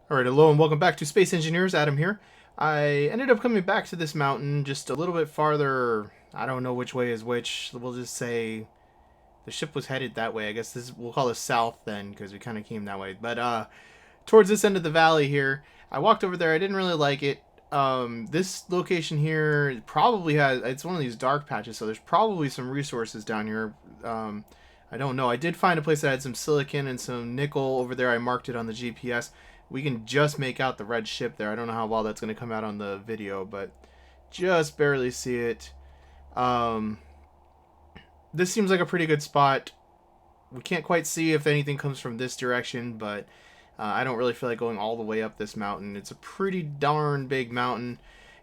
Alright, hello and welcome back to Space Engineers. Adam here. I ended up coming back to this mountain just a little bit farther. I don't know which way is which. We'll just say the ship was headed that way. I guess we'll call this south then because we kind of came that way. But towards this end of the valley here, I walked over there. I didn't really like it. This location here probably has, it's one of these dark patches, so there's probably some resources down here. I don't know. I did find a place that had some silicon and some nickel over there. I marked it on the GPS. We can just make out the red ship there. I don't know how well that's going to come out on the video, but just barely see it. Um, this seems like a pretty good spot. We can't quite see if anything comes from this direction, but I don't really feel like going all the way up this mountain. It's a pretty darn big mountain.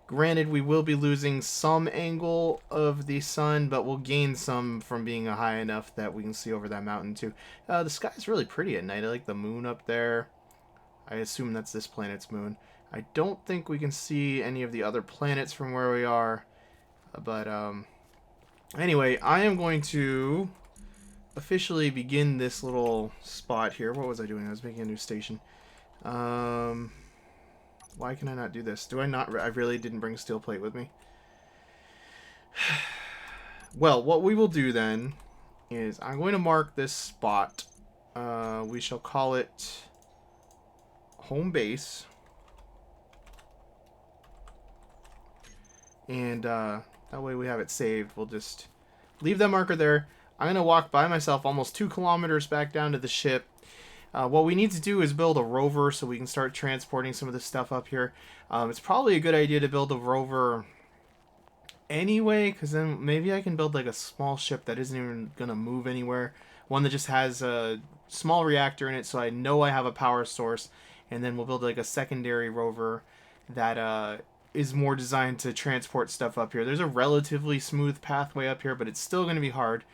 Granted, we will be losing some angle of the sun, but we'll gain some from being high enough that we can see over that mountain too. The sky's really pretty at night. I like the moon up there. I assume that's this planet's moon. I don't think we can see any of the other planets from where we are. But anyway, I am going to officially begin this little spot here. What was I doing? I was making a new station. Why can I not do this? Do I not? I really didn't bring steel plate with me. Well, what we will do then is I'm going to mark this spot. We shall call it home base. And that way we have it saved. We'll just leave that marker there. I'm going to walk by myself almost 2 kilometers back down to the ship. What we need to do is build a rover so we can start transporting some of this stuff up here. It's probably a good idea to build a rover anyway, because then maybe I can build like a small ship that isn't even going to move anywhere. One that just has a small reactor in it so I know I have a power source. And then we'll build like a secondary rover that is more designed to transport stuff up here. There's a relatively smooth pathway up here, but it's still going to be hard.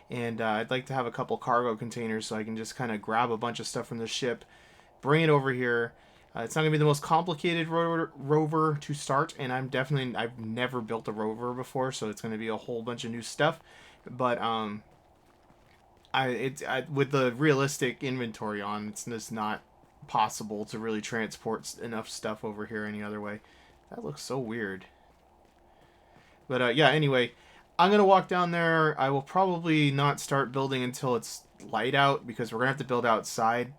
And I'd like to have a couple cargo containers so I can just kind of grab a bunch of stuff from the ship, bring it over here. It's not going to be the most complicated rover to start, and I've never built a rover before, so it's going to be a whole bunch of new stuff. But with the realistic inventory on, it's just not possible to really transport enough stuff over here any other way. That looks so weird. But yeah, anyway, I'm going to walk down there. I will probably not start building until it's light out because we're going to have to build outside.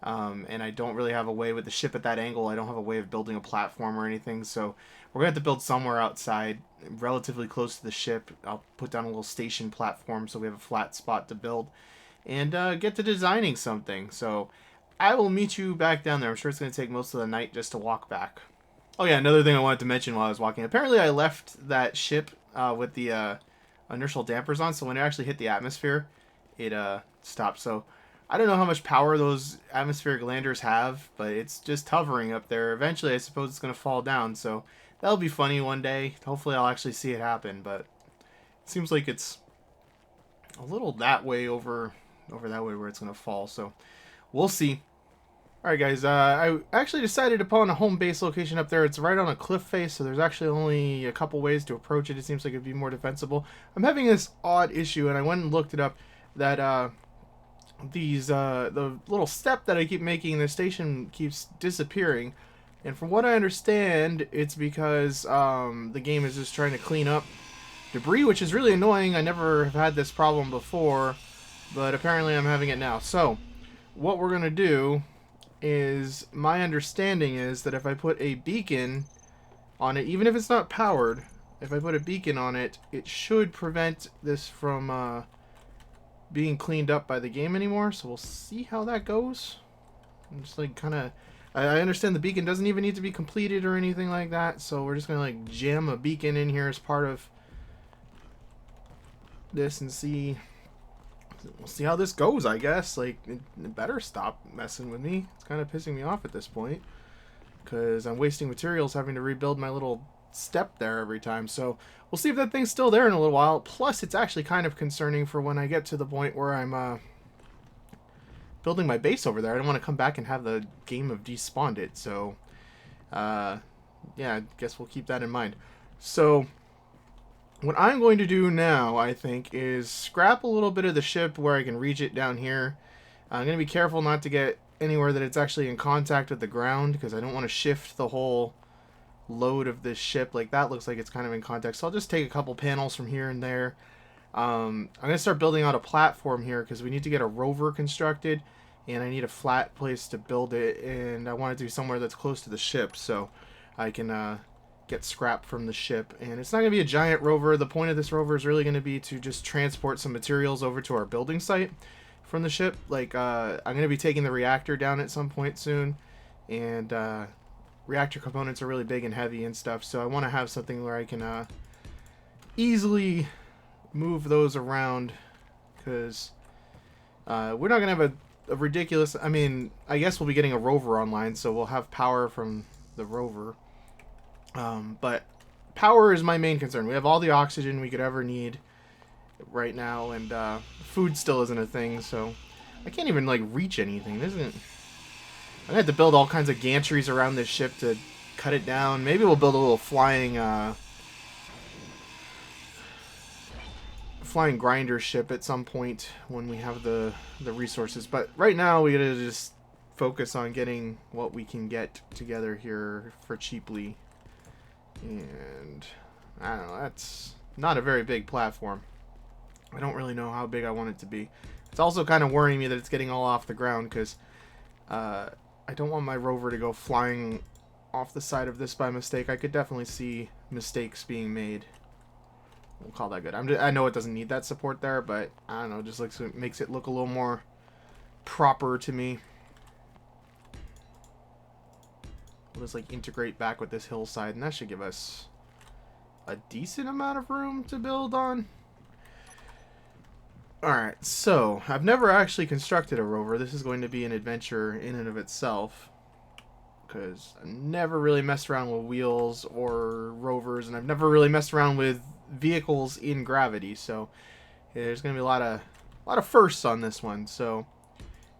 And I don't really have a way with the ship at that angle. I don't have a way of building a platform or anything. So we're going to have to build somewhere outside, relatively close to the ship. I'll put down a little station platform so we have a flat spot to build. And get to designing something. So I will meet you back down there. I'm sure it's going to take most of the night just to walk back. Oh yeah, another thing I wanted to mention while I was walking. Apparently I left that ship with the inertial dampers on, so when it actually hit the atmosphere, it stopped. So I don't know how much power those atmospheric landers have, but it's just hovering up there. Eventually I suppose it's going to fall down, so that'll be funny one day. Hopefully I'll actually see it happen, but it seems like it's a little that way over that way where it's going to fall, so we'll see. Alright guys, I actually decided upon a home base location up there. It's right on a cliff face, so there's actually only a couple ways to approach it. It seems like it'd be more defensible. I'm having this odd issue, and I went and looked it up, that the little step that I keep making in the station keeps disappearing. And from what I understand, it's because the game is just trying to clean up debris, which is really annoying. I never have had this problem before, but apparently I'm having it now. So, what we're going to do is, my understanding is that if I put a beacon on it, even if it's not powered, if I put a beacon on it, it should prevent this from being cleaned up by the game anymore. So we'll see how that goes. I'm just like kind of, I understand the beacon doesn't even need to be completed or anything like that, so we're just gonna like jam a beacon in here as part of this and see. We'll see how this goes, I guess. Like, it better stop messing with me. It's kind of pissing me off at this point, because I'm wasting materials having to rebuild my little step there every time. So we'll see if that thing's still there in a little while. Plus, it's actually kind of concerning for when I get to the point where I'm building my base over there. I don't want to come back and have the game have despawned it. So, yeah, I guess we'll keep that in mind. So what I'm going to do now, I think, is scrap a little bit of the ship where I can reach it down here. I'm going to be careful not to get anywhere that it's actually in contact with the ground, because I don't want to shift the whole load of this ship. Like, that looks like it's kind of in contact. So I'll just take a couple panels from here and there. I'm going to start building out a platform here because we need to get a rover constructed, and I need a flat place to build it, and I want it to be somewhere that's close to the ship so I can get scrap from the ship. And it's not going to be a giant rover. The point of this rover is really going to be to just transport some materials over to our building site from the ship. Like, I'm going to be taking the reactor down at some point soon, and reactor components are really big and heavy and stuff, so I want to have something where I can easily move those around, because we're not going to have a ridiculous... I mean, I guess we'll be getting a rover online, so we'll have power from the rover. But power is my main concern. We have all the oxygen we could ever need right now, and food still isn't a thing, so I can't even, like, reach anything. This isn't... I'm going to have to build all kinds of gantries around this ship to cut it down. Maybe we'll build a little flying grinder ship at some point when we have the resources. But right now we gotta just focus on getting what we can get together here for cheaply. And I don't know, that's not a very big platform. I don't really know how big I want it to be. It's also kind of worrying me that it's getting all off the ground, because I don't want my rover to go flying off the side of this by mistake. I could definitely see mistakes being made. We'll call that good. I know it doesn't need that support there, but I don't know, just looks, it makes it look a little more proper to me. We'll just like integrate back with this hillside, and that should give us a decent amount of room to build on. Alright, so I've never actually constructed a rover. This is going to be an adventure in and of itself, because I've never really messed around with wheels or rovers, and I've never really messed around with vehicles in gravity, so there's going to be a lot of firsts on this one. So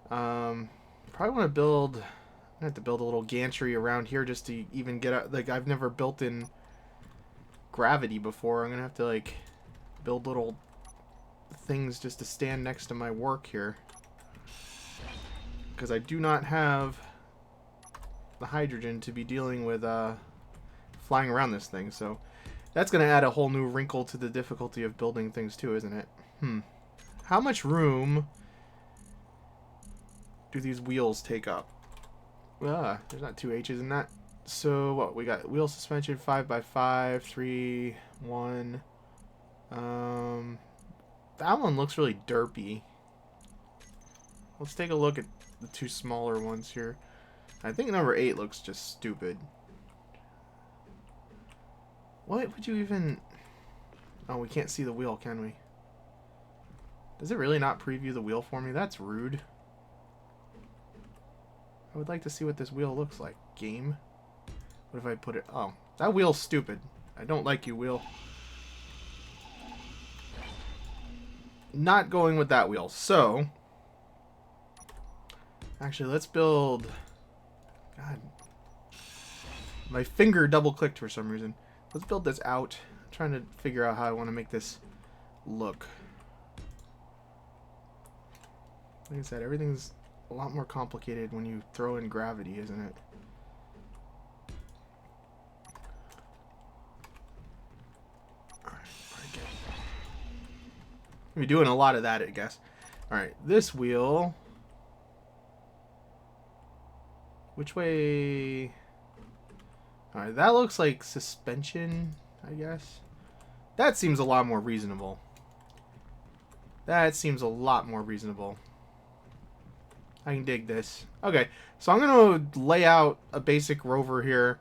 probably want to build... I'm going to have to build a little gantry around here just to even get out. Like, I've never built in gravity before. I'm going to have to, like, build little things just to stand next to my work here, because I do not have the hydrogen to be dealing with flying around this thing. So that's going to add a whole new wrinkle to the difficulty of building things too, isn't it? How much room do these wheels take up? There's not two H's in that. So what, we got wheel suspension 5x5, 3, 1. That one looks really derpy. Let's take a look at the two smaller ones here. I think number 8 looks just stupid. What would you even... Oh, we can't see the wheel, can we? Does it really not preview the wheel for me? That's rude. I would like to see what this wheel looks like. Game? What if I put it... Oh, that wheel's stupid. I don't like you, wheel. Not going with that wheel. So, actually, let's build... God. My finger double-clicked for some reason. Let's build this out. I'm trying to figure out how I want to make this look. Like I said, everything's a lot more complicated when you throw in gravity, isn't it? Alright, we're doing a lot of that, I guess. Alright, this wheel... Which way... Alright, that looks like suspension, I guess. That seems a lot more reasonable. That seems a lot more reasonable. I can dig this. Okay, so I'm going to lay out a basic rover here.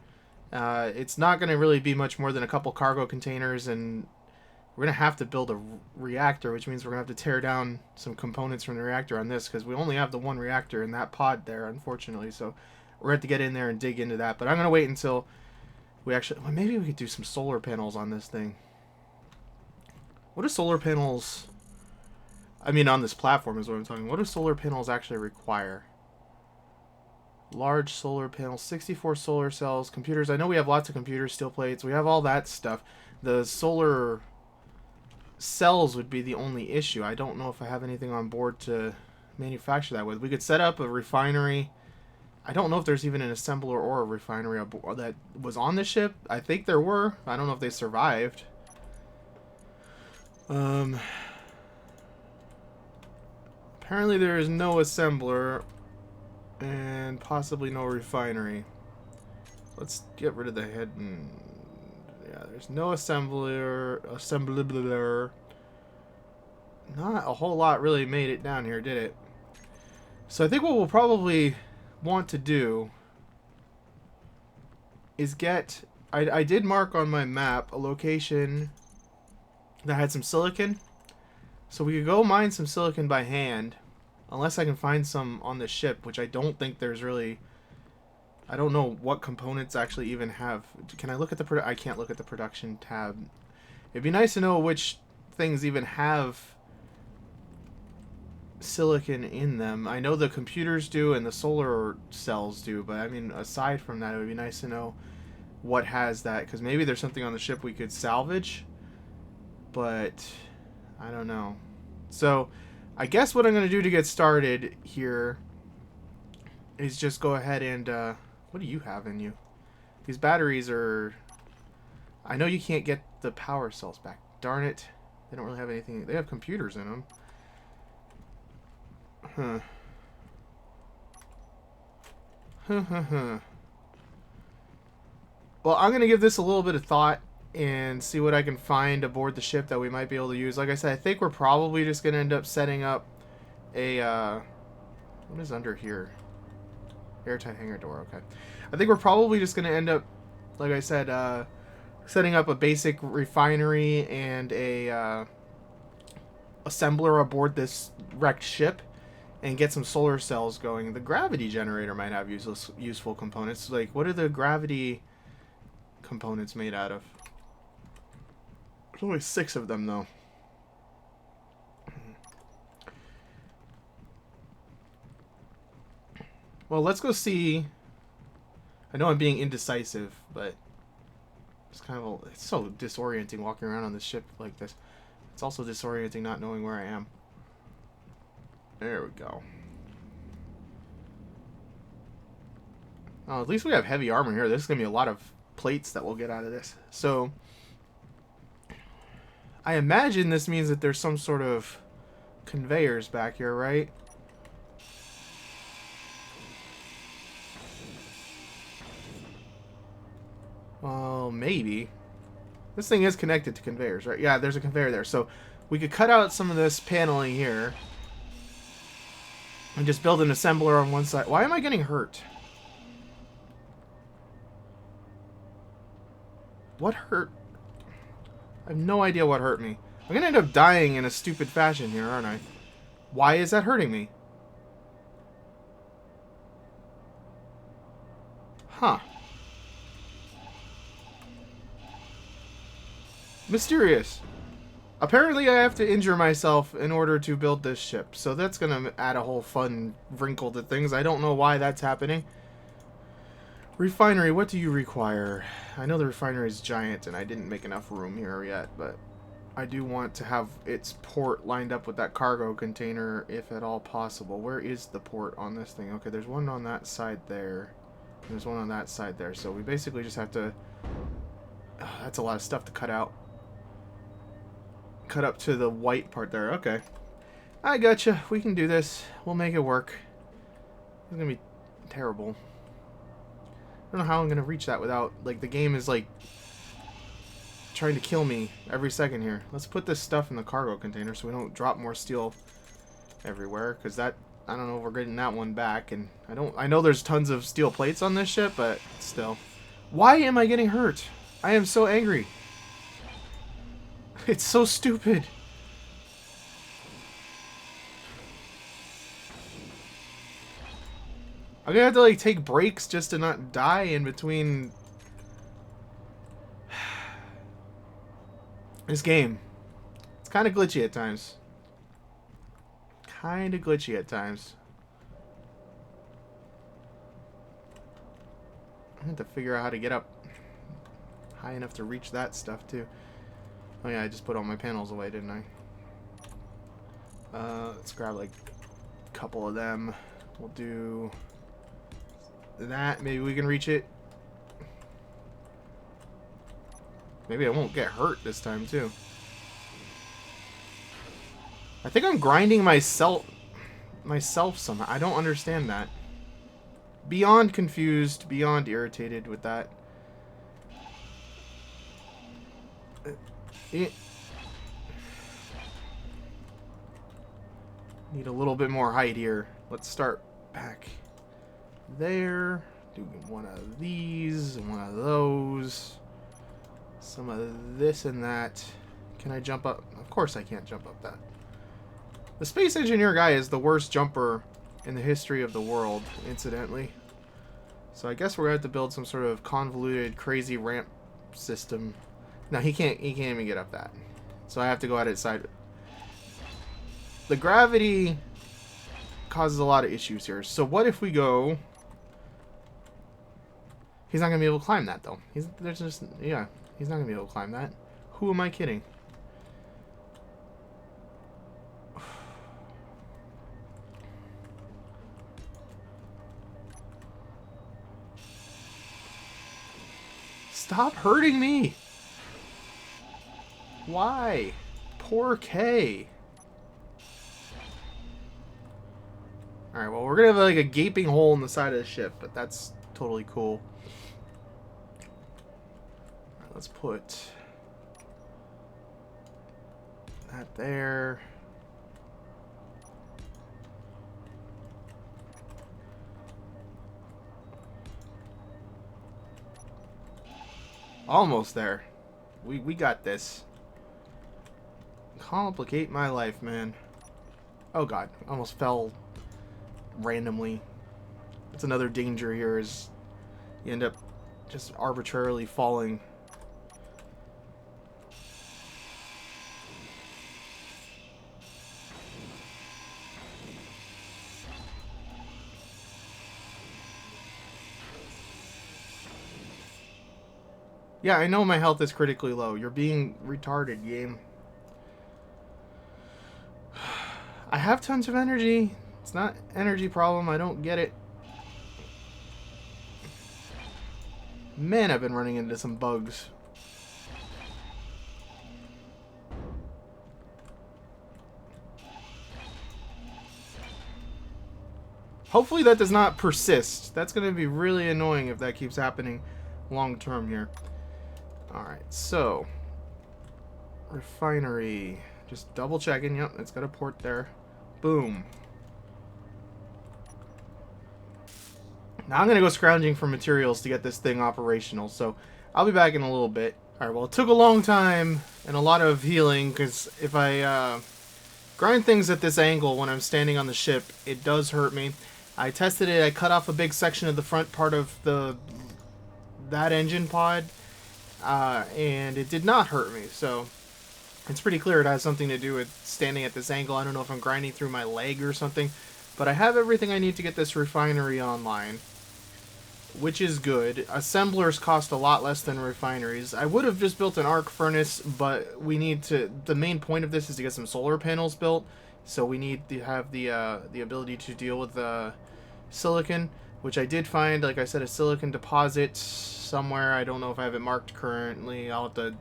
It's not going to really be much more than a couple cargo containers, and we're going to have to build a reactor, which means we're going to have to tear down some components from the reactor on this, because we only have the one reactor in that pod there, unfortunately. So we're going to have to get in there and dig into that. But I'm going to wait until we actually... Well, maybe we could do some solar panels on this thing. What do solar panels... I mean, on this platform is what I'm talking. What do solar panels actually require? Large solar panels, 64 solar cells, computers. I know we have lots of computers, steel plates. We have all that stuff. The solar cells would be the only issue. I don't know if I have anything on board to manufacture that with? We could set up a refinery. I don't know if there's even an assembler or a refinery that was on the ship. I think there were. I don't know if they survived. Apparently there is no assembler and possibly no refinery. Let's get rid of the head and yeah, there's no assembler. Not a whole lot really made it down here, did it? So I think what we'll probably want to do is get... I did mark on my map a location that had some silicon. So we could go mine some silicon by hand. Unless I can find some on the ship, which I don't think there's really... I don't know what components actually even have... Can I look at the... I can't look at the production tab. It'd be nice to know which things even have silicon in them. I know the computers do and the solar cells do, but I mean, aside from that, it would be nice to know what has that, because maybe there's something on the ship we could salvage, but I don't know. So I guess what I'm going to do to get started here is just go ahead and what do you have in you? These batteries are... I know you can't get the power cells back. Darn it. They don't really have anything. They have computers in them. Huh. Well, I'm going to give this a little bit of thought and see what I can find aboard the ship that we might be able to use. Like I said, I think we're probably just going to end up setting up a... what is under here? Airtight hangar door, okay. I think we're probably just going to end up, like I said, setting up a basic refinery and a assembler aboard this wrecked ship and get some solar cells going. The gravity generator might have useful components. Like, what are the gravity components made out of? There's only 6 of them, though. Well, let's go see. I know I'm being indecisive, but it's kind of it's so disorienting walking around on this ship like this. It's also disorienting not knowing where I am. There we go. Oh, at least we have heavy armor here. There's going to be a lot of plates that we'll get out of this. So, I imagine this means that there's some sort of conveyors back here, right? Well, maybe. This thing is connected to conveyors, right? Yeah, there's a conveyor there. So, we could cut out some of this paneling here and just build an assembler on one side. Why am I getting hurt? What hurt? I have no idea what hurt me. I'm going to end up dying in a stupid fashion here, aren't I? Why is that hurting me? Huh. Mysterious. Apparently I have to injure myself in order to build this ship. So that's going to add a whole fun wrinkle to things. I don't know why that's happening. Refinery, what do you require? I know the refinery is giant and I didn't make enough room here yet, but I do want to have its port lined up with that cargo container if at all possible. Where is the port on this thing? Okay, there's one on that side there. There's one on that side there. So we basically just have to... Oh, that's a lot of stuff to cut out. Cut up to the white part there. Okay. I gotcha. We can do this. We'll make it work. It's gonna be terrible. I don't know how I'm gonna reach that without, like, the game is, like, trying to kill me every second here. Let's put this stuff in the cargo container so we don't drop more steel everywhere, because that, I don't know if we're getting that one back, and I know there's tons of steel plates on this ship, but still. Why am I getting hurt? I am so angry. It's so stupid. I'm gonna have to, like, take breaks just to not die in between this game. It's kind of glitchy at times. Kind of glitchy at times. I have to figure out how to get up high enough to reach that stuff, too. Oh yeah, I just put all my panels away, didn't I? Let's grab, like, a couple of them. We'll do that. Maybe we can reach it. Maybe I won't get hurt this time, too. I think I'm grinding myself somehow. I don't understand that. Beyond confused, beyond irritated with that. Need a little bit more height here. Let's start back there. Do one of these and one of those. Some of this and that. Can I jump up? Of course I can't jump up that. The space engineer guy is the worst jumper in the history of the world, incidentally. So I guess we're going to have to build some sort of convoluted, crazy ramp system. No, he can't even get up that. So I have to go out its side. The gravity causes a lot of issues here. So what if we go... He's not going to be able to climb that, though. He's not going to be able to climb that. Who am I kidding? Stop hurting me! Why? Poor K. Alright, well, we're gonna have like a gaping hole in the side of the ship, but that's totally cool. Alright, let's put that there. Almost there. We got this. Complicate my life, man. Oh god, almost fell randomly. That's another danger here, is you end up just arbitrarily falling. Yeah, I know my health is critically low. You're being retarded, game. I have tons of energy. It's not an energy problem. I don't get it. Man, I've been running into some bugs. Hopefully that does not persist. That's going to be really annoying if that keeps happening long term here. Alright, so Refinery. Just double checking. Yep, it's got a port there. Boom. Now I'm going to go scrounging for materials to get this thing operational. So I'll be back in a little bit. Alright, well, it took a long time and a lot of healing, because if I grind things at this angle when I'm standing on the ship, it does hurt me. I tested it. I cut off a big section of the front part of that engine pod. And it did not hurt me, so it's pretty clear it has something to do with standing at this angle. I don't know if I'm grinding through my leg or something, but I have everything I need to get this refinery online, which is good. Assemblers cost a lot less than refineries. I would have just built an arc furnace, but we need to... The main point of this is to get some solar panels built, so we need to have the ability to deal with silicon, which I did find, like I said, a silicon deposit somewhere. I don't know if I have it marked currently. I'll have to...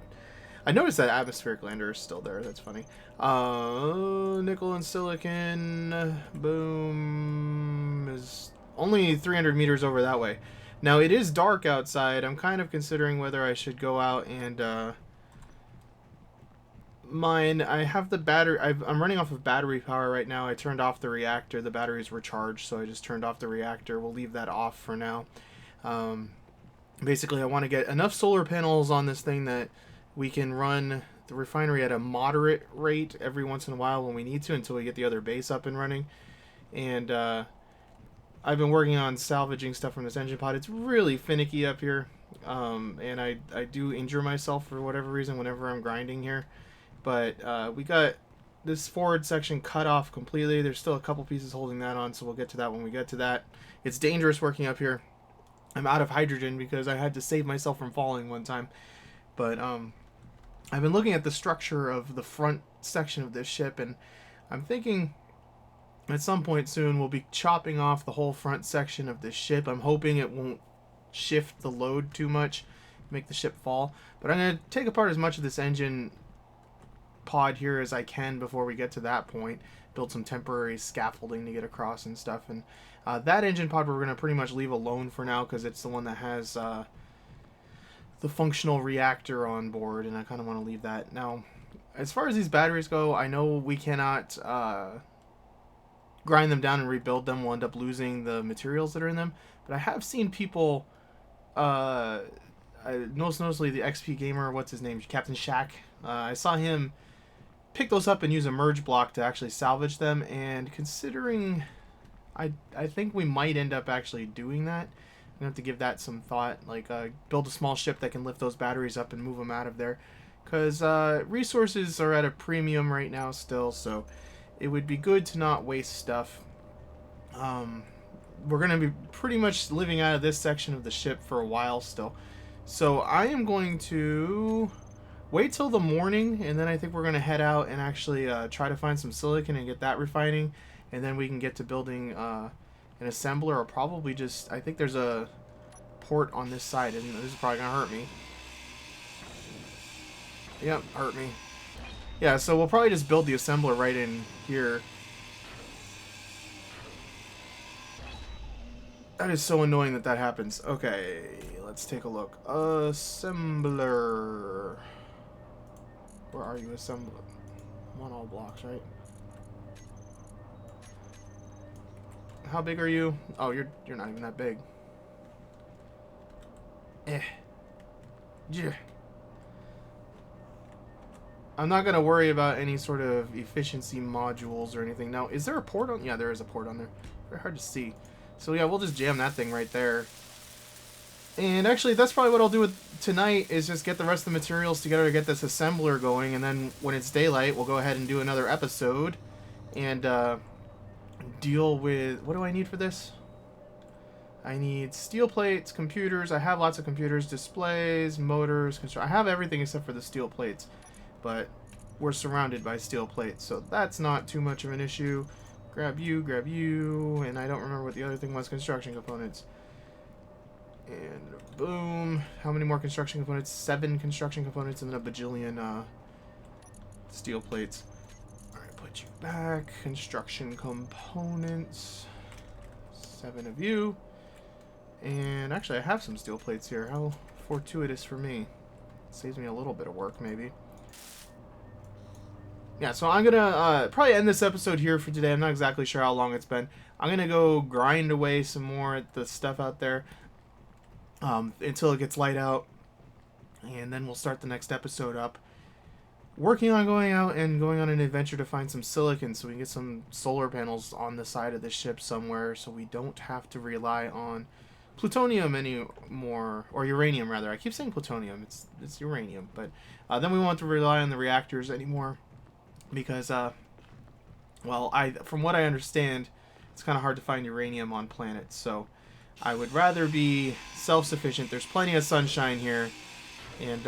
I noticed that atmospheric lander is still there. That's funny. Nickel and silicon. Boom. Is only 300 meters over that way. Now, it is dark outside. I'm kind of considering whether I should go out and mine. I have the battery. I'm running off of battery power right now. I turned off the reactor. The batteries were charged, so I just turned off the reactor. We'll leave that off for now. Basically, I want to get enough solar panels on this thing that we can run the refinery at a moderate rate every once in a while when we need to, until we get the other base up and running. And I've been working on salvaging stuff from this engine pod. It's really finicky up here, and I do injure myself for whatever reason whenever I'm grinding here. But we got this forward section cut off completely. There's still a couple pieces holding that on, so we'll get to that when we get to that. It's dangerous working up here. I'm out of hydrogen because I had to save myself from falling one time. But I've been looking at the structure of the front section of this ship, and I'm thinking At some point soon, we'll be chopping off the whole front section of this ship. I'm hoping it won't shift the load too much, make the ship fall. But I'm going to take apart as much of this engine pod here as I can before we get to that point. Build some temporary scaffolding to get across and stuff. And that engine pod we're going to pretty much leave alone for now because it's the one that has the functional reactor on board, and I kind of want to leave that. Now, as far as these batteries go, I know we cannot grind them down and rebuild them. We'll end up losing the materials that are in them. But I have seen people, most noticeably the XP gamer, what's his name, Captain Shack. I saw him pick those up and use a merge block to actually salvage them. And considering, I think we might end up actually doing that. I'm gonna have to give that some thought. Like build a small ship that can lift those batteries up and move them out of there. Because resources are at a premium right now still, so it would be good to not waste stuff. We're going to be pretty much living out of this section of the ship for a while still. So I am going to wait till the morning, and then I think we're going to head out and actually try to find some silicon and get that refining. And then we can get to building an assembler, or probably just, I think there's a port on this side, and this is probably going to hurt me. Yep, hurt me. Yeah, so we'll probably just build the assembler right in here. That is so annoying that that happens. Okay, let's take a look. Assembler. Where are you, assembler? I'm on all blocks, right? How big are you? Oh, you're not even that big. Yeah. I'm not going to worry about any sort of efficiency modules or anything. Now, is there a port on? Yeah, there is a port on there. Very hard to see. So, yeah, we'll just jam that thing right there. And actually, that's probably what I'll do with tonight, is just get the rest of the materials together to get this assembler going. And then when it's daylight, we'll go ahead and do another episode. And deal with... What do I need for this? I need steel plates, computers. I have lots of computers, displays, motors, I have everything except for the steel plates. But we're surrounded by steel plates, so that's not too much of an issue. Grab you, and I don't remember what the other thing was. Construction components. And boom. How many more construction components? 7 construction components and then a bajillion steel plates. Alright, put you back. Construction components. 7 of you. And actually, I have some steel plates here. How fortuitous for me. Saves me a little bit of work, maybe. Yeah, so I'm going to probably end this episode here for today. I'm not exactly sure how long it's been. I'm going to go grind away some more at the stuff out there until it gets light out. And then we'll start the next episode up. Working on going out and going on an adventure to find some silicon so we can get some solar panels on the side of the ship somewhere so we don't have to rely on plutonium anymore, or uranium rather. I keep saying plutonium, it's uranium, but then we won't have to rely on the reactors anymore. Because, well, from what I understand, it's kind of hard to find uranium on planets. So I would rather be self-sufficient. There's plenty of sunshine here. And,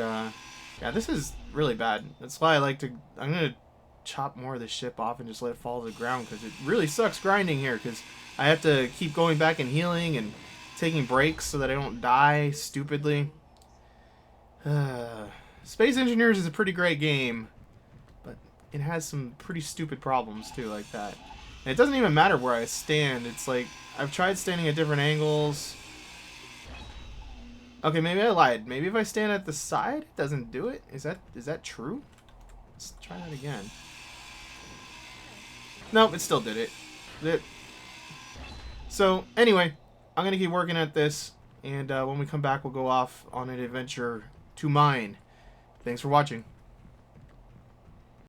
yeah, this is really bad. That's why I'm going to chop more of the ship off and just let it fall to the ground. Because it really sucks grinding here. Because I have to keep going back and healing and taking breaks so that I don't die stupidly. Space Engineers is a pretty great game. It has some pretty stupid problems too, like that. And it doesn't even matter where I stand. It's like I've tried standing at different angles. Okay, maybe I lied. Maybe if I stand at the side, it doesn't do it. Is that true? Let's try that again. Nope, it still did it. So anyway, I'm gonna keep working at this, and when we come back, we'll go off on an adventure to mine. Thanks for watching.